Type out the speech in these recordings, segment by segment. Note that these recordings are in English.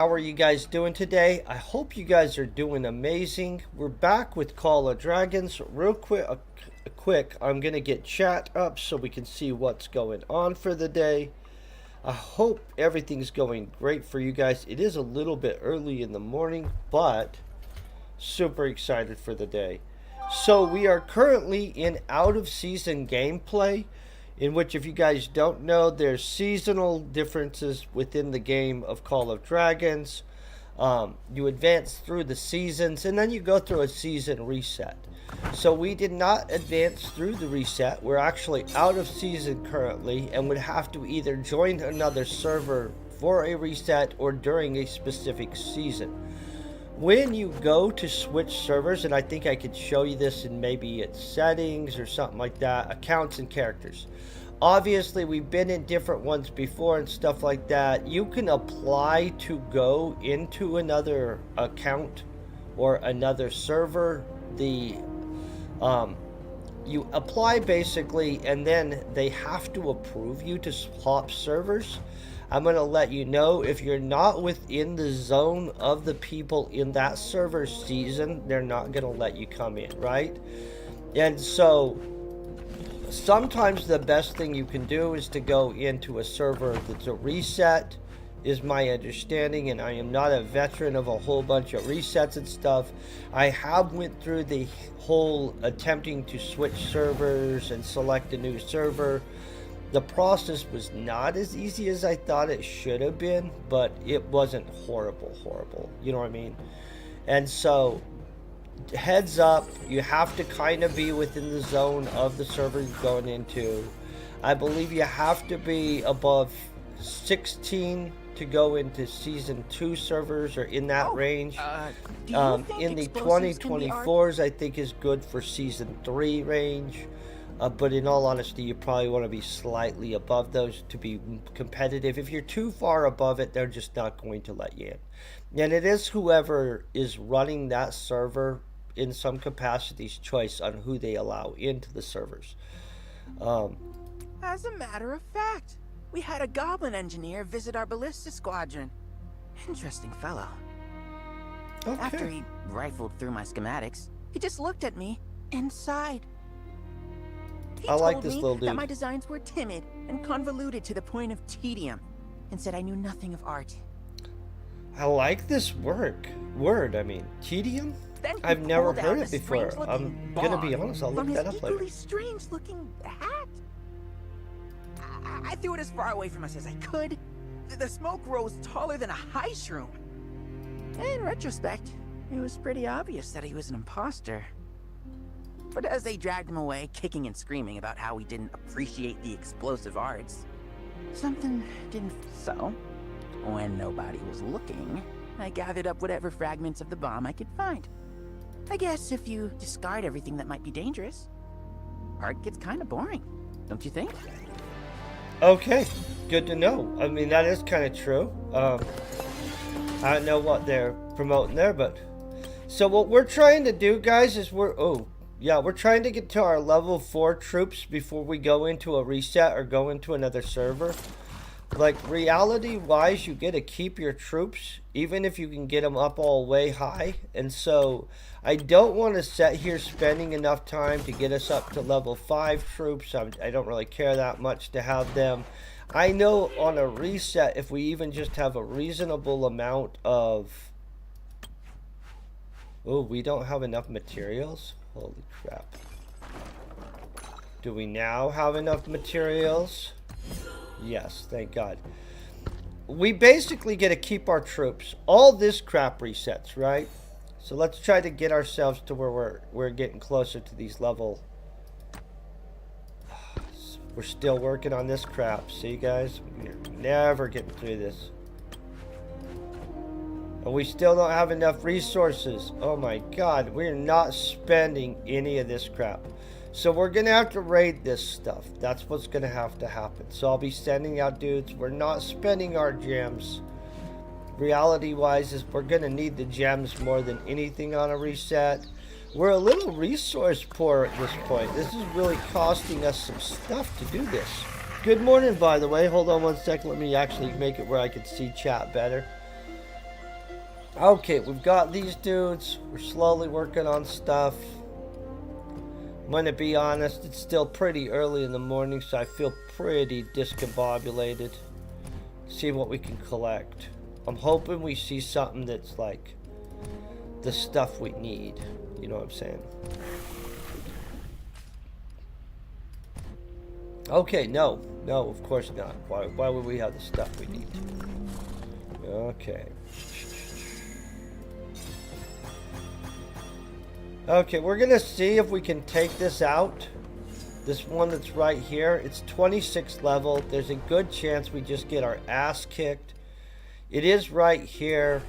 How are you guys doing today? I hope you guys are doing amazing. We're back with Call of Dragons. Real quick, I'm gonna get chat up so we can see what's going on for the day. I hope everything's going great for you guys. It is a little bit early in the morning, but super excited for the day. So we are currently in out of season gameplay, in which, if you guys don't know, there's seasonal differences within the game of Call of Dragons. You advance through the seasons and then you go through a season reset. So we did not advance through the reset. We're actually out of season currently and would have to either join another server for a reset or during a specific season. When you go to switch servers, and I think I could show you this in maybe its settings or something like that, accounts and characters. Obviously, we've been in different ones before and stuff like that. You can apply to go into another account or another server. You apply basically, and then they have to approve you to swap servers. I'm going to let you know, if you're not within the zone of the people in that server season, they're not going to let you come in, right? And so sometimes the best thing you can do is to go into a server that's a reset, is my understanding, and I am not a veteran of a whole bunch of resets and stuff. I have went through the whole attempting to switch servers and select a new server. The process was not as easy as I thought it should have been, but it wasn't horrible. You know what I mean? And so, heads up, you have to kind of be within the zone of the server you're going into. I believe you have to be above 16 to go into Season 2 servers, or in that range. In the 2024s, I think is good for Season 3 range. But in all honesty, you probably want to be slightly above those to be competitive. If you're too far above it, they're just not going to let you in. And it is whoever is running that server in some capacity's choice on who they allow into the servers. As a matter of fact, we had a goblin engineer visit our ballista squadron. Interesting fellow. Okay. After he rifled through my schematics, he just looked at me and sighed. He I like told this me little dude. that my designs were timid and convoluted to the point of tedium, and said I knew nothing of art. I like this word. I mean, tedium? Then he I've never pulled out heard a it before. strange-looking I'm gonna be bong honest, I'll look from that his up later. equally strange-looking hat. I threw it as far away from us as I could. The smoke rose taller than a high shroom. In retrospect, it was pretty obvious that he was an imposter. But as they dragged him away, kicking and screaming about how he didn't appreciate the explosive arts, something didn't. So, when nobody was looking, I gathered up whatever fragments of the bomb I could find. I guess if you discard everything that might be dangerous, art gets kind of boring, don't you think? Okay, good to know. I mean, that is kind of true. I don't know what they're promoting there, but... So what we're trying to do, guys, is we're trying to get to our level 4 troops before we go into a reset or go into another server. Like, reality-wise, you get to keep your troops, even if you can get them up all way high. And so, I don't want to sit here spending enough time to get us up to level 5 troops. I don't really care that much to have them. I know on a reset, if we even just have a reasonable amount of... Oh, we don't have enough materials? Holy crap. Do we now have enough materials? Yes, thank God. We basically get to keep our troops. All this crap resets, right? So let's try to get ourselves to where we're getting closer to these level. We're still working on this crap. See, guys? We're never getting through this. And we still don't have enough resources. Oh my God, we're not spending any of this crap. So we're going to have to raid this stuff. That's what's going to have to happen. So I'll be sending out dudes. We're not spending our gems. Reality-wise, is we're going to need the gems more than anything on a reset. We're a little resource poor at this point. This is really costing us some stuff to do this. Good morning, by the way. Hold on one second. Let me actually make it where I can see chat better. Okay, we've got these dudes. We're slowly working on stuff. I'm gonna be honest, it's still pretty early in the morning, so I feel pretty discombobulated. See what we can collect. I'm hoping we see something that's like the stuff we need. You know what I'm saying? Okay, no, of course not. Why would we have the stuff we need? Okay. Okay, we're gonna see if we can take this out. This one that's right here. It's 26 level. There's a good chance we just get our ass kicked. It is right here.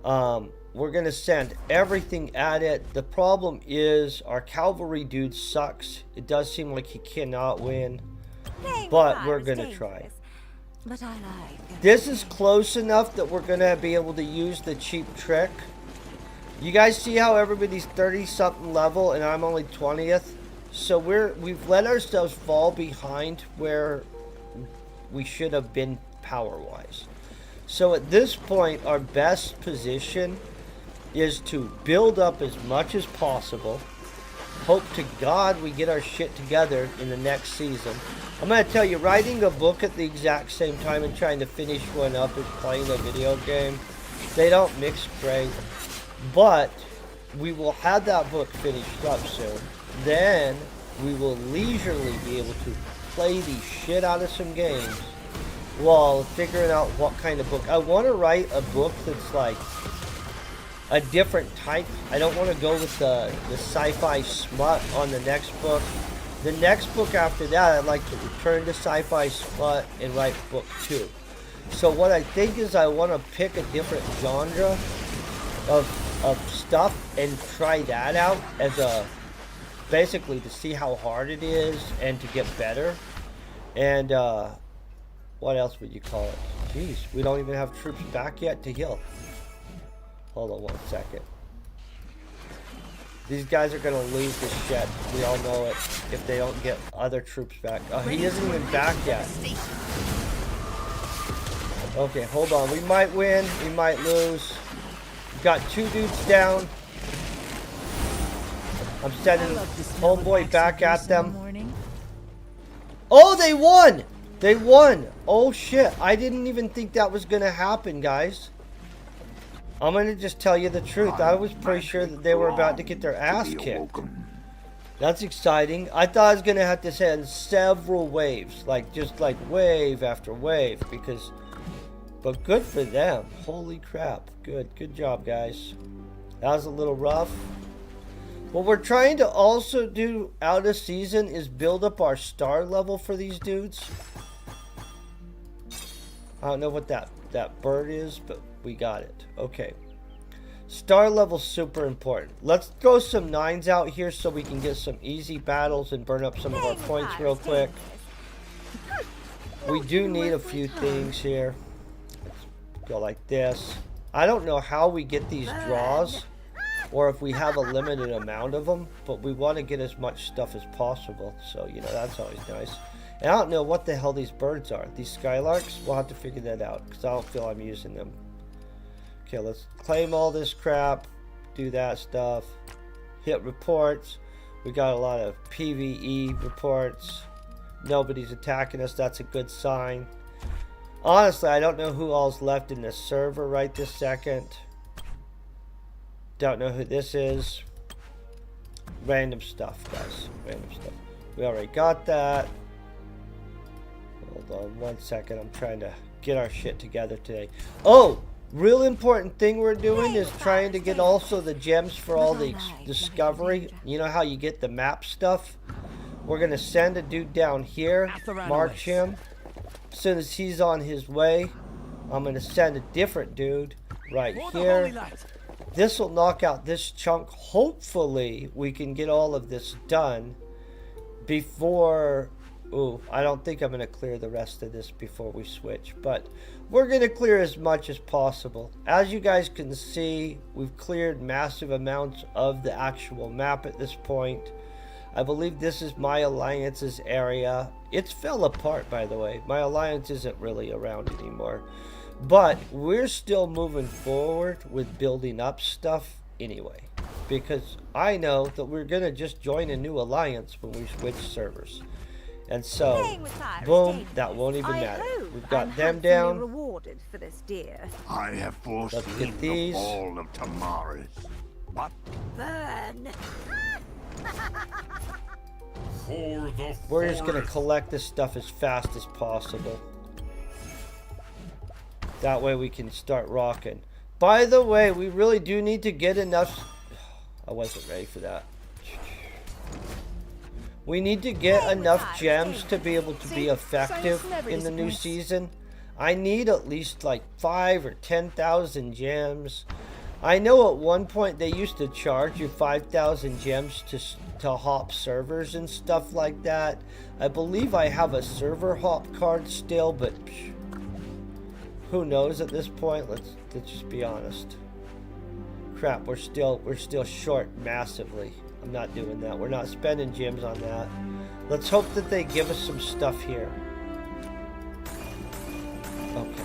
We're gonna send everything at it. The problem is our cavalry dude sucks. It does seem like he cannot win, but we're gonna try. But I like. This is close enough that we're gonna be able to use the cheap trick. You guys see how everybody's 30 something level and I'm only 20th? So we've let ourselves fall behind where we should have been power wise. So at this point our best position is to build up as much as possible. Hope to God we get our shit together in the next season. I'm going to tell you, writing a book at the exact same time and trying to finish one up is playing a video game. They don't mix great. But we will have that book finished up soon. Then we will leisurely be able to play the shit out of some games while figuring out what kind of book. I want to write a book that's like a different type. I don't want to go with the sci-fi smut on the next book. The next book after that, I'd like to return to sci-fi smut and write book 2. So what I think is I want to pick a different genre of stuff and try that out as a basically to see how hard it is and to get better. And what else would you call it? Jeez, we don't even have troops back yet to heal. Hold on one second. These guys are gonna lose this shit. We all know it if they don't get other troops back. Oh, he isn't even back yet. Okay, hold on. We might win. We might lose. We've got 2 dudes down. I'm sending homeboy back at them. Oh, they won! They won! Oh shit, I didn't even think that was gonna happen, guys. I'm gonna just tell you the truth. I was pretty sure that they were about to get their ass kicked. That's exciting. I thought I was gonna have to send several waves. Just like wave after wave, because... But good for them. Holy crap. Good job, guys. That was a little rough. What we're trying to also do out of season is build up our star level for these dudes. I don't know what that bird is, but we got it. Okay. Star level super important. Let's throw some 9s out here so we can get some easy battles and burn up some of our points real quick. We do need a few things here. Let's go like this. I don't know how we get these draws or if we have a limited amount of them, but we want to get as much stuff as possible. So, you know, that's always nice. And I don't know what the hell these birds are. These skylarks? We'll have to figure that out because I don't feel I'm using them. Okay, let's claim all this crap. Do that stuff. Hit reports. We got a lot of PvE reports. Nobody's attacking us. That's a good sign. Honestly, I don't know who all's left in this server right this second. Don't know who this is. Random stuff, guys. Random stuff. We already got that. Hold on one second. I'm trying to get our shit together today. Oh! Real important thing we're doing is trying to get also the gems for all the discovery. You know how you get the map stuff? We're going to send a dude down here. March him. As soon as he's on his way, I'm going to send a different dude right here. This will knock out this chunk. Hopefully, we can get all of this done before... Ooh, I don't think I'm going to clear the rest of this before we switch. But we're going to clear as much as possible. As you guys can see, we've cleared massive amounts of the actual map at this point. I believe this is my alliance's area. It's fell apart, by the way. My alliance isn't really around anymore. But we're still moving forward with building up stuff anyway. Because I know that we're going to just join a new alliance when we switch servers. And so, Playing with fire is boom, dangerous. that won't even I matter. hope We've got I'm them handsomely down. rewarded for this, dear. I have Let's get foreseen these. the fall of Tamaris. But Burn. For the We're just going to forest. collect this stuff as fast as possible. That way we can start rocking. By the way, we really do need to get enough... I wasn't ready for that. We need to get Playing with enough fire is gems to dangerous. be able to be See? effective Science never in the new disappoints. season. I need at least like 5 or 10,000 gems. I know at one point they used to charge you 5,000 gems to hop servers and stuff like that. I believe I have a server hop card still, but who knows at this point? Let's just be honest. Crap, we're still short massively. I'm not doing that. We're not spending gems on that. Let's hope that they give us some stuff here. Okay.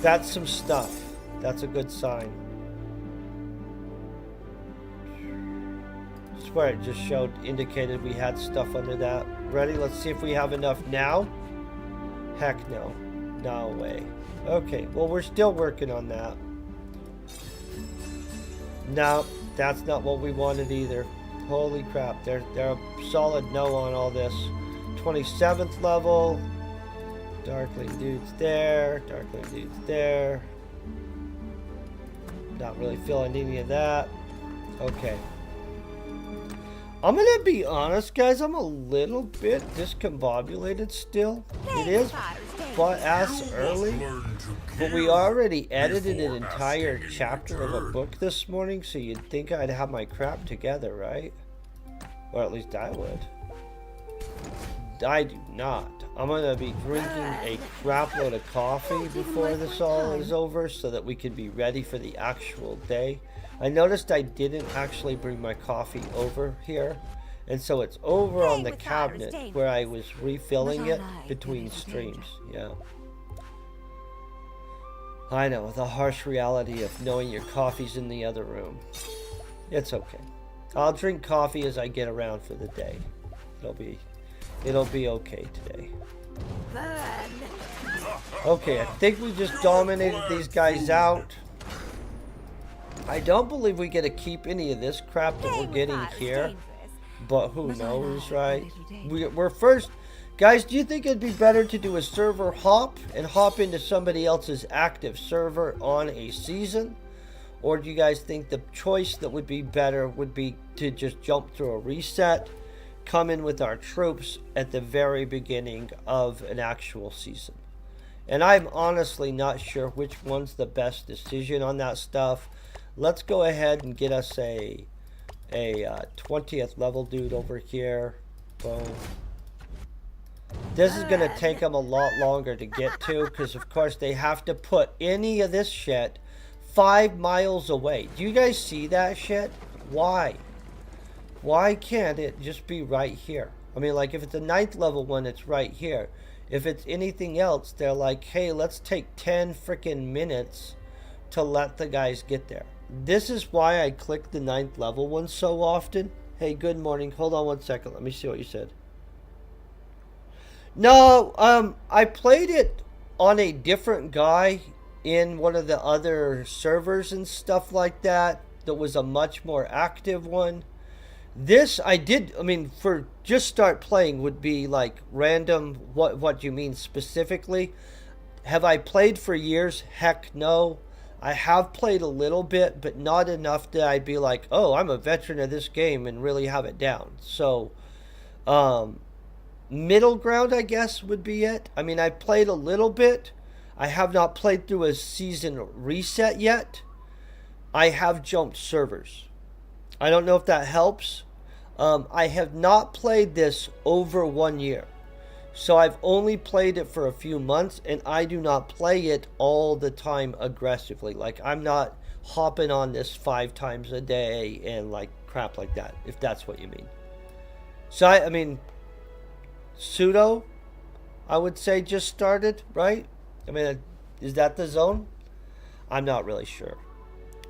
That's some stuff. That's a good sign. I swear it just indicated we had stuff under that. Ready? Let's see if we have enough now. Heck no. No way. Okay, well we're still working on that. No, that's not what we wanted either. Holy crap, they're a solid no on all this. 27th level. Darkling dude's there. Darkling dude's there. Not really feeling any of that. Okay. I'm gonna be honest, guys. I'm a little bit discombobulated still. It is, but as early. Learn to But we kill already edited an before entire asking in chapter of a return. book this morning, so you'd think I'd have my crap together, right? Or at least I would. I do not. I'm gonna be drinking a crap load of coffee before this all is over so that we can be ready for the actual day. I noticed I didn't actually bring my coffee over here, and so it's over on the cabinet where I was refilling it between streams. Yeah. I know, the harsh reality of knowing your coffee's in the other room. It's okay. I'll drink coffee as I get around for the day. It'll be okay today. Okay, I think we just dominated these guys out. I don't believe we get to keep any of this crap that we're getting here, but who knows, right? We're first... Guys, do you think it'd be better to do a server hop and hop into somebody else's active server on a season? Or do you guys think the choice that would be better would be to just jump through a reset, come in with our troops at the very beginning of an actual season? And I'm honestly not sure which one's the best decision on that stuff. Let's go ahead and get us a 20th level dude over here. Boom. This is going to take them a lot longer to get to because, of course, they have to put any of this shit 5 miles away. Do you guys see that shit? Why? Why can't it just be right here? I mean, like, if it's a 9th level one, it's right here. If it's anything else, they're like, hey, let's take 10 freaking minutes to let the guys get there. This is why I click the 9th level one so often. Hey, good morning. Hold on one second. Let me see what you said. No, I played it on a different guy in one of the other servers and stuff like that. That was a much more active one. This I mean, for just start playing would be like random. What you mean specifically? Have I played for years? Heck no. I have played a little bit, but not enough that I'd be like, oh, I'm a veteran of this game and really have it down. So, middle ground, I guess, would be it. I mean, I played a little bit. I have not played through a season reset yet. I have jumped servers. I don't know if that helps. I have not played this over 1 year. So I've only played it for a few months, and I do not play it all the time aggressively. Like, I'm not hopping on this 5 times a day and like crap like that, if that's what you mean. So I mean, Pseudo, I would say just started, right? I mean, Is that the zone? I'm not really sure.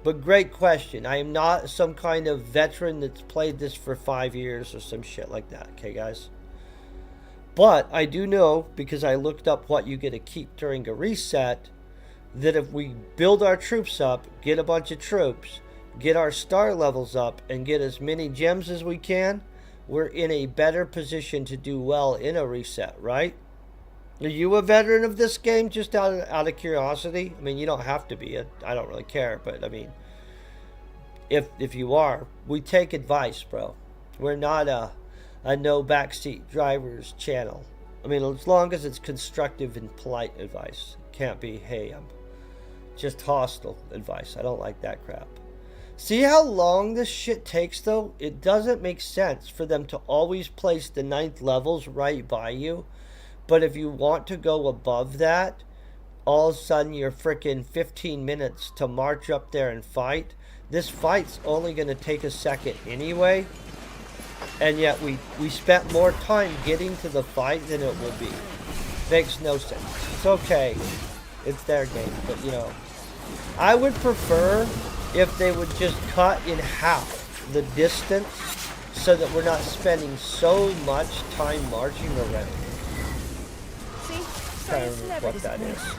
But great question. I am not some kind of veteran that's played this for 5 years or some shit like that. Okay, guys? But I do know, because I looked up what you get to keep during a reset, that if we build our troops up, get a bunch of troops, get our star levels up, and get as many gems as we can, we're in a better position to do well in a reset, right? Are you a veteran of this game, just out of curiosity? I mean, you don't have to be. I don't really care, but I mean, if you are, we take advice, bro. We're not a no backseat drivers channel. I mean, as long as it's constructive and polite advice. It can't be, hey, I'm just hostile advice. I don't like that crap. See how long this shit takes, though? It doesn't make sense for them to always place the 9th levels right by you. But if you want to go above that, all of a sudden you're freaking 15 minutes to march up there and fight. This fight's only going to take a second anyway. And yet we spent more time getting to the fight than it will be. Makes no sense. It's okay. It's their game. But, you know, I would prefer if they would just cut in half the distance so that we're not spending so much time marching around. See? Trying to remember what that is.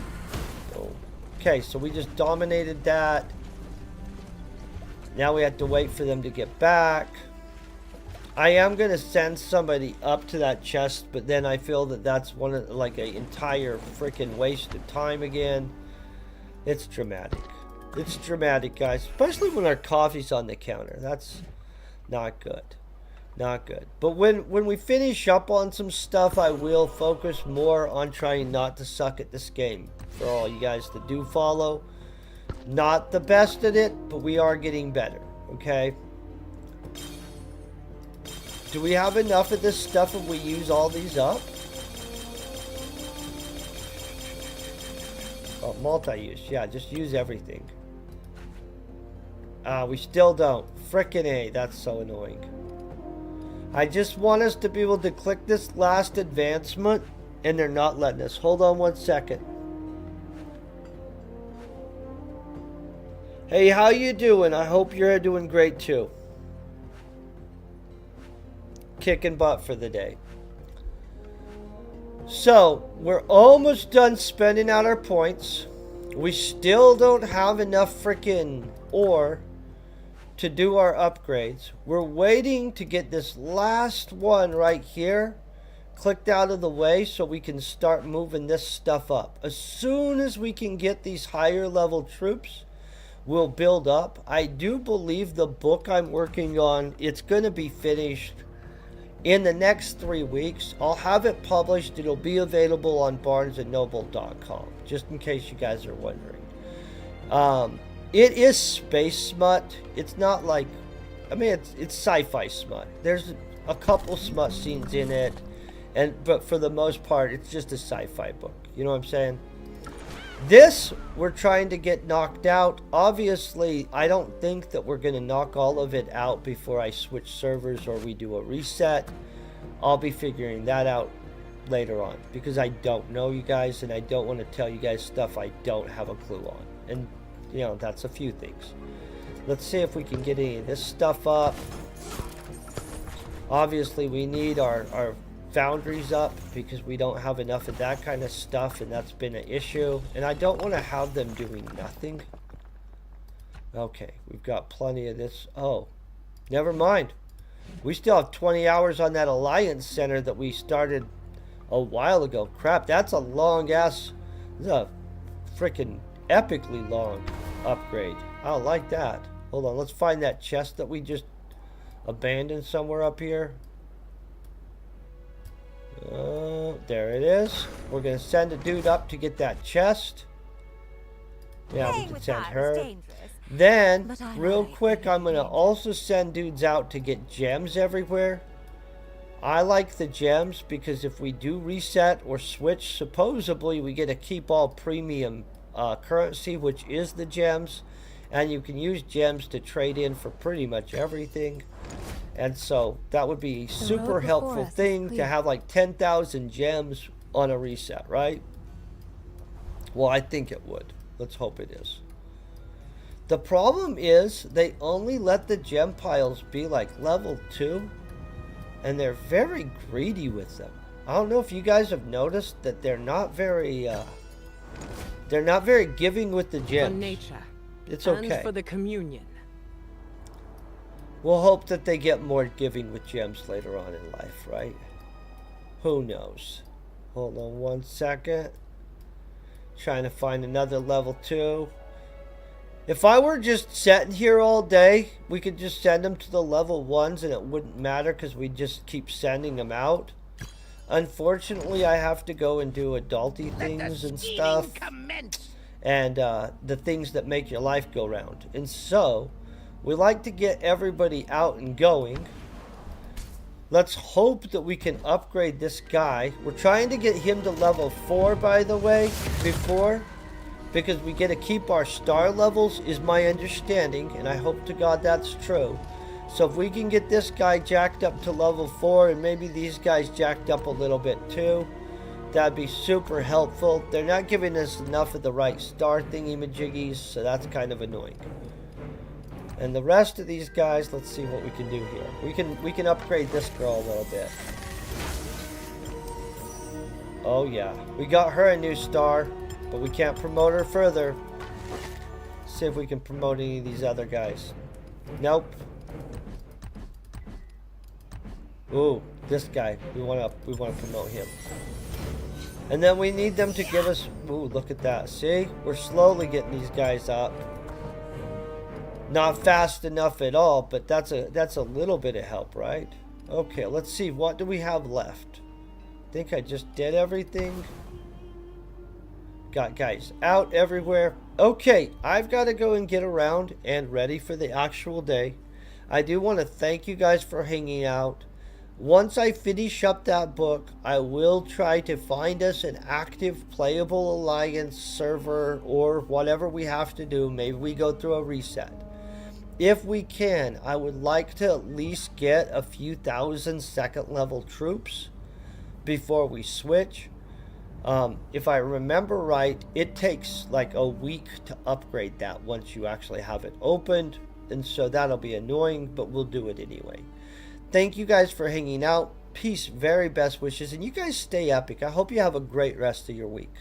Okay, so we just dominated that. Now we have to wait for them to get back. I am going to send somebody up to that chest, but then I feel that that's like an entire freaking waste of time again. It's dramatic. It's dramatic, guys. Especially when our coffee's on the counter. That's not good. Not good. But when we finish up on some stuff, I will focus more on trying not to suck at this game. For all you guys that do follow. Not the best at it, but we are getting better. Okay? Do we have enough of this stuff if we use all these up? Oh, multi-use. Yeah, just use everything. We still don't. Frickin' A. That's so annoying. I just want us to be able to click this last advancement, and they're not letting us. Hold on one second. Hey, how you doing? I hope you're doing great too. Kicking butt for the day. So, we're almost done spending out our points. We still don't have enough freaking ore to do our upgrades. We're waiting to get this last one right here clicked out of the way so we can start moving this stuff up. As soon as we can get these higher level troops, we'll build up. I do believe the book I'm working on, it's going to be finished in the next 3 weeks. I'll have it published. It'll be available on barnesandnoble.com, just in case you guys are wondering. It is space smut. It's not like, I mean, it's sci-fi smut. There's a couple smut scenes in it, but for the most part, it's just a sci-fi book. You know what I'm saying? This, we're trying to get knocked out. Obviously, I don't think that we're going to knock all of it out before I switch servers or we do a reset. I'll be figuring that out later on because I don't know, you guys, and I don't want to tell you guys stuff I don't have a clue on. And, you know, that's a few things. Let's see if we can get any of this stuff up. Obviously, we need our foundries up because we don't have enough of that kind of stuff, and that's been an issue, and I don't want to have them doing nothing. Okay, we've got plenty of this. Oh, never mind, we still have 20 hours on that Alliance Center that we started a while ago. Crap, that's a long ass, this is a freaking epically long upgrade. I don't like that. Hold on, let's find that chest that we just abandoned somewhere up here. There it is. We're gonna send a dude up to get that chest. Yeah, we can send her. Then, real quick, I'm gonna also send dudes out to get gems everywhere. I like the gems because if we do reset or switch, supposedly we get to keep all premium currency, which is the gems, and you can use gems to trade in for pretty much everything. And so that would be a super helpful thing to have like 10,000 gems on a reset, right? Well, I think it would. Let's hope it is. The problem is they only let the gem piles be like level 2, and they're very greedy with them. I don't know if you guys have noticed that they're not very giving with the For gems. nature. It's And okay. for the communion. We'll hope that they get more giving with gems later on in life, right? Who knows? Hold on one second. Trying to find another level 2. If I were just sitting here all day, we could just send them to the level 1s and it wouldn't matter because we just keep sending them out. Unfortunately, I have to go and do adulty things and stuff. And the things that make your life go round. And so, we like to get everybody out and going. Let's hope that we can upgrade this guy. We're trying to get him to level 4, by the way, because we get to keep our star levels, is my understanding, and I hope to God that's true. So if we can get this guy jacked up to level 4, and maybe these guys jacked up a little bit too, that'd be super helpful. They're not giving us enough of the right star thingy-majiggies, so that's kind of annoying. And the rest of these guys, let's see what we can do here. We can upgrade this girl a little bit. Oh yeah, we got her a new star, but we can't promote her further. See if we can promote any of these other guys. Nope. Ooh, this guy. We wanna promote him. And then we need them to give us. Ooh, look at that. See, we're slowly getting these guys up. Not fast enough at all, but that's a little bit of help, right? Okay, let's see. What do we have left? I think I just did everything. Got guys out everywhere. Okay, I've got to go and get around and ready for the actual day. I do want to thank you guys for hanging out. Once I finish up that book, I will try to find us an active playable alliance server or whatever we have to do. Maybe we go through a reset. If we can, I would like to at least get a few thousand second level troops before we switch. If I remember right, it takes like a week to upgrade that once you actually have it opened. And so that'll be annoying, but we'll do it anyway. Thank you guys for hanging out. Peace, very best wishes. And you guys stay epic. I hope you have a great rest of your week.